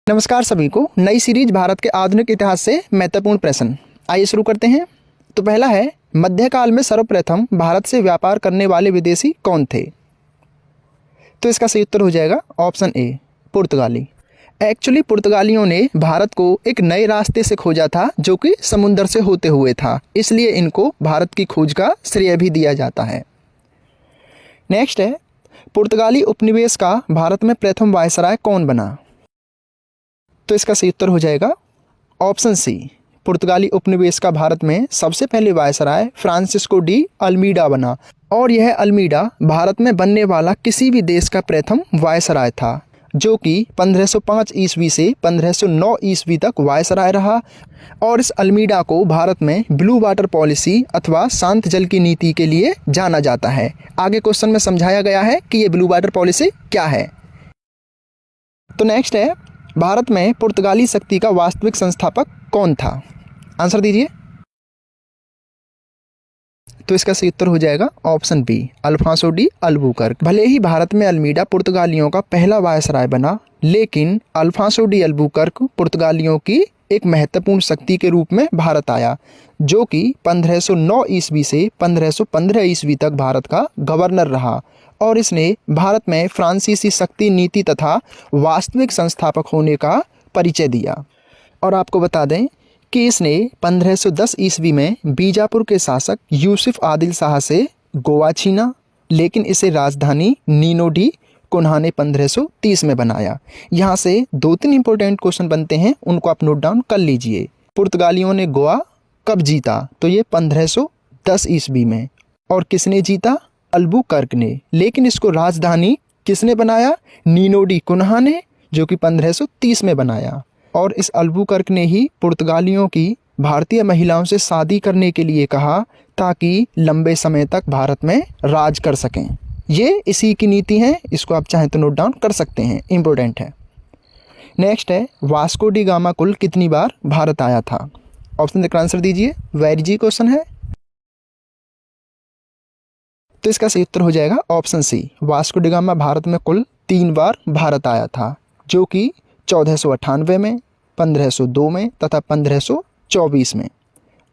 नमस्कार सभी को। नई सीरीज भारत के आधुनिक इतिहास से महत्वपूर्ण प्रश्न, आइए शुरू करते हैं। तो पहला है, मध्यकाल में सर्वप्रथम भारत से व्यापार करने वाले विदेशी कौन थे? तो इसका सही उत्तर हो जाएगा ऑप्शन ए, पुर्तगाली। एक्चुअली पुर्तगालियों ने भारत को एक नए रास्ते से खोजा था जो कि समुंदर से होते हुए था, इसलिए इनको भारत की खोज का श्रेय भी दिया जाता है। नेक्स्ट है, पुर्तगाली उपनिवेश का भारत में प्रथम वायसराय कौन बना? तो इसका सही उत्तर हो जाएगा ऑप्शन सी, पुर्तगाली उपनिवेश का भारत में सबसे पहले वायसराय फ्रांसिस्को डी अल्मीडा बना, और यह अल्मीडा भारत में बनने वाला किसी भी देश का प्रथम वायसराय था, जो कि 1505 ईस्वी से 1509 ईस्वी तक वायसराय रहा। और इस अल्मीडा को भारत में ब्लू वाटर पॉलिसी अथवा शांत जल की नीति के लिए जाना जाता है। आगे क्वेश्चन में समझाया गया है कि ये ब्लू वाटर पॉलिसी क्या है। तो नेक्स्ट है, भारत में पुर्तगाली शक्ति का वास्तविक संस्थापक कौन था? आंसर दीजिए। तो इसका सही उत्तर हो जाएगा option B, Alfonso de Albuquerque. भले ही भारत में अल्मीडा पुर्तगालियों का पहला वायसराय बना, लेकिन अल्फांसो डी अल्बुकर्क पुर्तगालियों की एक महत्वपूर्ण शक्ति के रूप में भारत आया, जो कि 1509 ईस्वी से 1515 ईस्वी तक भारत का गवर्नर रहा, और इसने भारत में फ्रांसीसी शक्ति नीति तथा वास्तविक संस्थापक होने का परिचय दिया। और आपको बता दें कि इसने 1510 ईस्वी में बीजापुर के शासक यूसुफ आदिल शाह से गोवा छीना, लेकिन इसे राजधानी नीनो डी कुन्हा ने 1530 में बनाया। यहाँ से 2-3 इंपॉर्टेंट क्वेश्चन बनते हैं, उनको आप नोट डाउन कर लीजिए। पुर्तगालियों ने गोवा कब जीता? तो ये 1510 ईस्वी में। और किसने जीता? अल्बुकर्क ने। लेकिन इसको राजधानी किसने बनाया? नीनो डी कुन्हा ने, जो कि 1530 में बनाया। और इस अल्बुकर्क ने ही पुर्तगालियों की भारतीय महिलाओं से शादी करने के लिए कहा, ताकि लंबे समय तक भारत में राज कर सकें। ये इसी की नीति है, इसको आप चाहें तो नोट डाउन कर सकते हैं, इम्पोर्टेंट है। नेक्स्ट है, वास्को डी गामा कुल कितनी बार भारत आया था? ऑप्शन देकर आंसर दीजिए, वेरी जी क्वेश्चन है। तो इसका सही उत्तर हो जाएगा option C, Vasco da Gama Bharat में कुल 3 बार भारत आया था, जो कि 1498 में, 1502 में तथा 1524 में।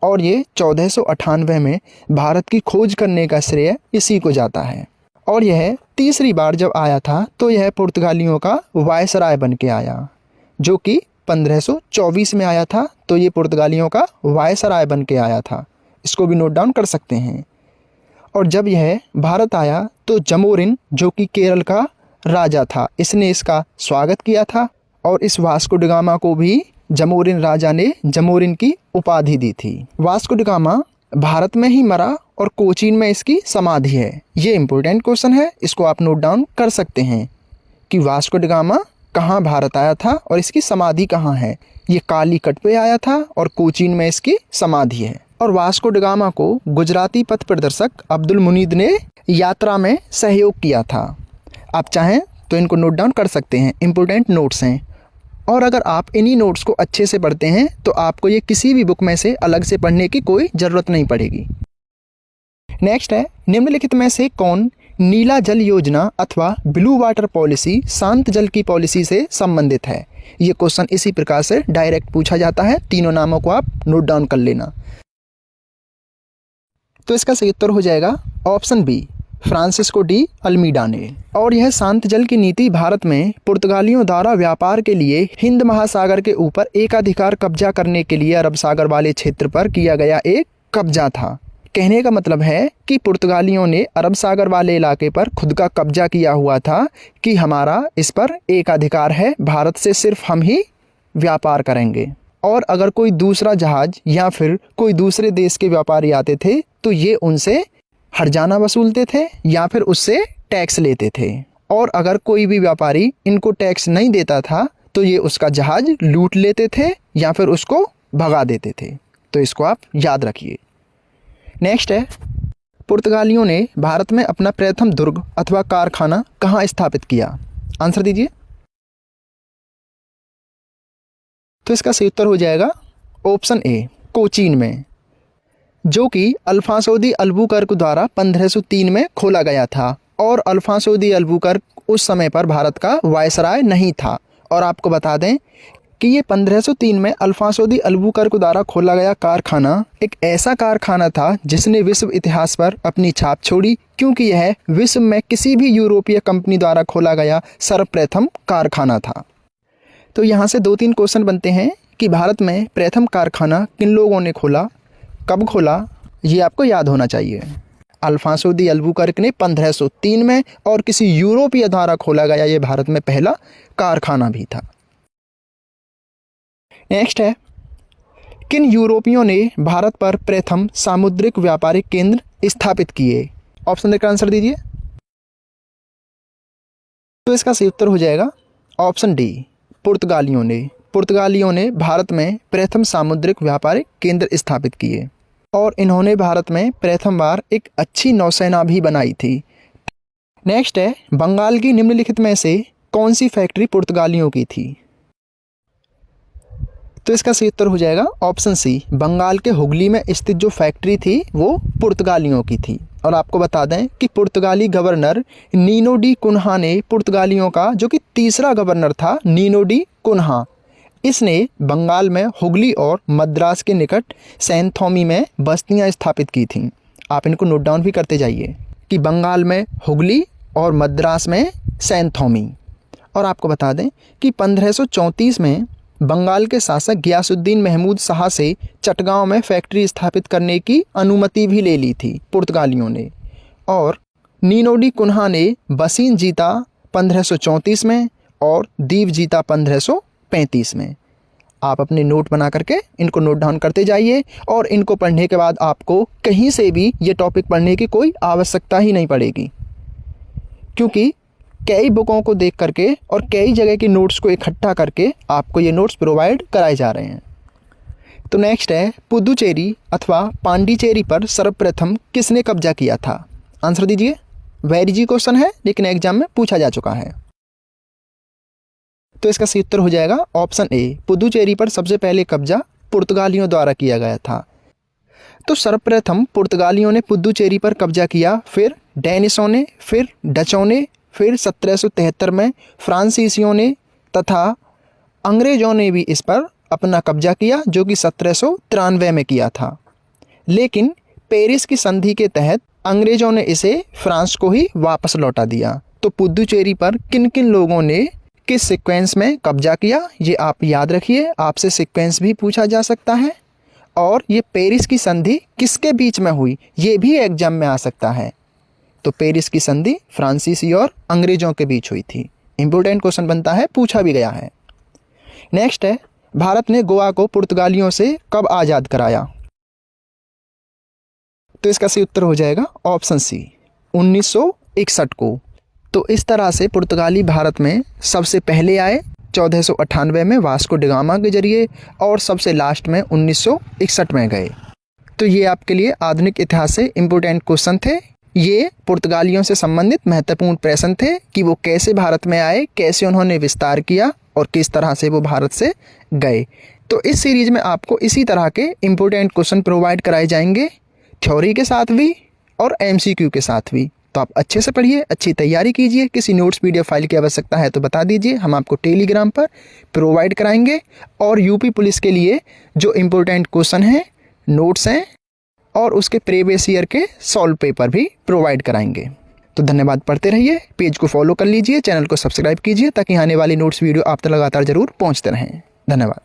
और ये 1498 में भारत की खोज करने का श्रेय इसी को जाता है। और यह तीसरी बार जब आया था तो यह पुर्तगालियों का वायसराय बन के आया, जो कि 1524 में आया था, तो ये पुर्तगालियों का वायसराय बन के आया था। इसको भी नोट डाउन कर सकते हैं। और जब यह भारत आया तो जमोरिन, जो कि केरल का राजा था, इसने इसका स्वागत किया था, और इस वास्को डी गामा को भी जमोरिन राजा ने जमोरिन की उपाधि दी थी। वास्को डी गामा भारत में ही मरा और कोचीन में इसकी समाधि है। ये इंपॉर्टेंट क्वेश्चन है, इसको आप नोट डाउन कर सकते हैं कि वास्को डी गामा कहाँ भारत आया था और इसकी समाधि कहाँ है। ये कालीकट पे आया था और कोचीन में इसकी समाधि है। और वास्को डी गामा को गुजराती पथ प्रदर्शक अब्दुल मुनीद ने यात्रा में सहयोग किया था। आप चाहें तो इनको नोट डाउन कर सकते हैं, इंपॉर्टेंट नोट्स हैं। और अगर आप इन्हीं नोट्स को अच्छे से पढ़ते हैं तो आपको ये किसी भी बुक में से अलग से पढ़ने की कोई ज़रूरत नहीं पड़ेगी। नेक्स्ट है, निम्नलिखित में से कौन नीला जल योजना अथवा ब्लू वाटर पॉलिसी शांत जल की पॉलिसी से संबंधित है? ये क्वेश्चन इसी प्रकार से डायरेक्ट पूछा जाता है। तीनों नामों को आप नोट डाउन कर लेना। तो इसका सही उत्तर हो जाएगा option B, Francisco de Almeida ने। और यह शांत जल की नीति भारत में पुर्तगालियों द्वारा व्यापार के लिए हिंद महासागर के ऊपर एकाधिकार कब्जा करने के लिए अरब सागर वाले क्षेत्र पर किया गया एक कब्जा था। कहने का मतलब है कि पुर्तगालियों ने अरब सागर वाले इलाके पर खुद का कब्जा किया हुआ था कि हमारा इस पर एकाधिकार है, भारत से सिर्फ हम ही व्यापार करेंगे। और अगर कोई दूसरा जहाज या फिर कोई दूसरे देश के व्यापारी आते थे तो ये उनसे हर्जाना वसूलते थे या फिर उससे टैक्स लेते थे। और अगर कोई भी व्यापारी इनको टैक्स नहीं देता था तो ये उसका जहाज लूट लेते थे या फिर उसको भगा देते थे। तो इसको आप याद रखिए। नेक्स्ट है, पुर्तगालियों ने भारत में अपना प्रथम दुर्ग अथवा कारखाना कहाँ स्थापित किया? आंसर दीजिए। तो इसका सही उत्तर हो जाएगा ऑप्शन ए, कोचीन में, जो कि अल्फांसो दी अल्बुकर्क द्वारा 1503 में खोला गया था। और अल्फांसो दी अल्बुकर्क उस समय पर भारत का वायसराय नहीं था और आपको बता दें कि ये 1503 में अल्फांसो दी अल्बुकर्क द्वारा खोला गया कारखाना एक ऐसा कारखाना था जिसने विश्व इतिहास पर अपनी छाप छोड़ी, क्योंकि यह विश्व में किसी भी यूरोपीय कंपनी द्वारा खोला गया सर्वप्रथम कारखाना था। तो यहाँ से 2-3 क्वेश्चन बनते हैं कि भारत में प्रथम कारखाना किन लोगों ने खोला, कब खोला, ये आपको याद होना चाहिए। अल्फांसो दी अल्बुकर्क ने 1503 में और किसी यूरोपीय द्वारा खोला गया ये भारत में पहला कारखाना भी था। नेक्स्ट है, किन यूरोपियों ने भारत पर प्रथम सामुद्रिक व्यापारिक केंद्र स्थापित किए? ऑप्शन देकर आंसर दीजिए। तो इसका सही उत्तर हो जाएगा ऑप्शन डी, पुर्तगालियों ने भारत में प्रथम सामुद्रिक व्यापारिक केंद्र स्थापित किए और इन्होंने भारत में प्रथम बार एक अच्छी नौसेना भी बनाई थी। नेक्स्ट है, बंगाल की निम्नलिखित में से कौन सी फैक्ट्री पुर्तगालियों की थी? तो इसका सही उत्तर हो जाएगा ऑप्शन सी, बंगाल के हुगली में स्थित जो फैक्ट्री थी वो पुर्तगालियों की थी। और आपको बता दें कि पुर्तगाली गवर्नर नीनो डी कुन्हा ने पुर्तगालियों का जो कि तीसरा गवर्नर था, नीनो डी कुन्हा, इसने बंगाल में हुगली और मद्रास के निकट सैनथोमी में बस्तियां स्थापित की थीं। आप इनको नोट डाउन भी करते जाइए कि बंगाल में हुगली और मद्रास में सैनथोमी। और आपको बता दें कि 1534 में बंगाल के शासक गियासुद्दीन महमूद शाह से चटगांव में फैक्ट्री स्थापित करने की अनुमति भी ले ली थी पुर्तगालियों ने। और नीनो डी कुन्हा ने बसीन जीता 1534 में और दीव जीता 1535 में। आप अपने नोट बना करके इनको नोट डाउन करते जाइए और इनको पढ़ने के बाद आपको कहीं से भी ये टॉपिक पढ़ने की कोई आवश्यकता ही नहीं पड़ेगी, क्योंकि कई बुकों को देख करके और कई जगह की नोट्स को इकट्ठा करके आपको ये नोट्स प्रोवाइड कराए जा रहे हैं। तो नेक्स्ट है, पुदुचेरी अथवा पांडिचेरी पर सर्वप्रथम किसने कब्जा किया था? आंसर दीजिए। वेरी इजी क्वेश्चन है लेकिन एग्जाम में पूछा जा चुका है। तो इसका सही उत्तर हो जाएगा ऑप्शन ए, पुदुचेरी पर सबसे पहले कब्जा पुर्तगालियों द्वारा किया गया था। तो सर्वप्रथम पुर्तगालियों ने पुदुचेरी पर कब्जा किया, फिर डेनिशों ने, फिर डचों ने, फिर 1773 में फ्रांसीसियों ने तथा अंग्रेज़ों ने भी इस पर अपना कब्जा किया, जो कि 1793 में किया था। लेकिन पेरिस की संधि के तहत अंग्रेज़ों ने इसे फ्रांस को ही वापस लौटा दिया। तो पुदुचेरी पर किन किन लोगों ने किस सीक्वेंस में कब्जा किया, ये आप याद रखिए, आपसे सीक्वेंस भी पूछा जा सकता है। और ये पेरिस की संधि किसके बीच में हुई, ये भी एग्जाम में आ सकता है। तो पेरिस की संधि फ्रांसीसी और अंग्रेजों के बीच हुई थी। इंपॉर्टेंट क्वेश्चन बनता है, पूछा भी गया है। नेक्स्ट है, भारत ने गोवा को पुर्तगालियों से कब आज़ाद कराया? तो इसका सही उत्तर हो जाएगा ऑप्शन सी, 1961 को। तो इस तरह से पुर्तगाली भारत में सबसे पहले आए 1498 में वास्को डी गामा के जरिए और सबसे लास्ट में 1961 में गए। तो ये आपके लिए आधुनिक इतिहास से इम्पोर्टेंट क्वेश्चन थे। ये पुर्तगालियों से संबंधित महत्वपूर्ण प्रश्न थे कि वो कैसे भारत में आए, कैसे उन्होंने विस्तार किया और किस तरह से वो भारत से गए। तो इस सीरीज में आपको इसी तरह के इम्पोर्टेंट क्वेश्चन प्रोवाइड कराए जाएंगे, थ्योरी के साथ भी और MCQ के साथ भी। तो आप अच्छे से पढ़िए, अच्छी तैयारी कीजिए। किसी नोट्स PDF फाइल की आवश्यकता है तो बता दीजिए, हम आपको टेलीग्राम पर प्रोवाइड कराएंगे। और यूपी पुलिस के लिए जो इम्पोर्टेंट क्वेश्चन हैं, नोट्स हैं और उसके प्रीवियस ईयर के सॉल्व पेपर भी प्रोवाइड कराएंगे। तो धन्यवाद, पढ़ते रहिए, पेज को फॉलो कर लीजिए, चैनल को सब्सक्राइब कीजिए ताकि आने वाली नोट्स वीडियो आप तक लगातार जरूर पहुंचते रहें। धन्यवाद।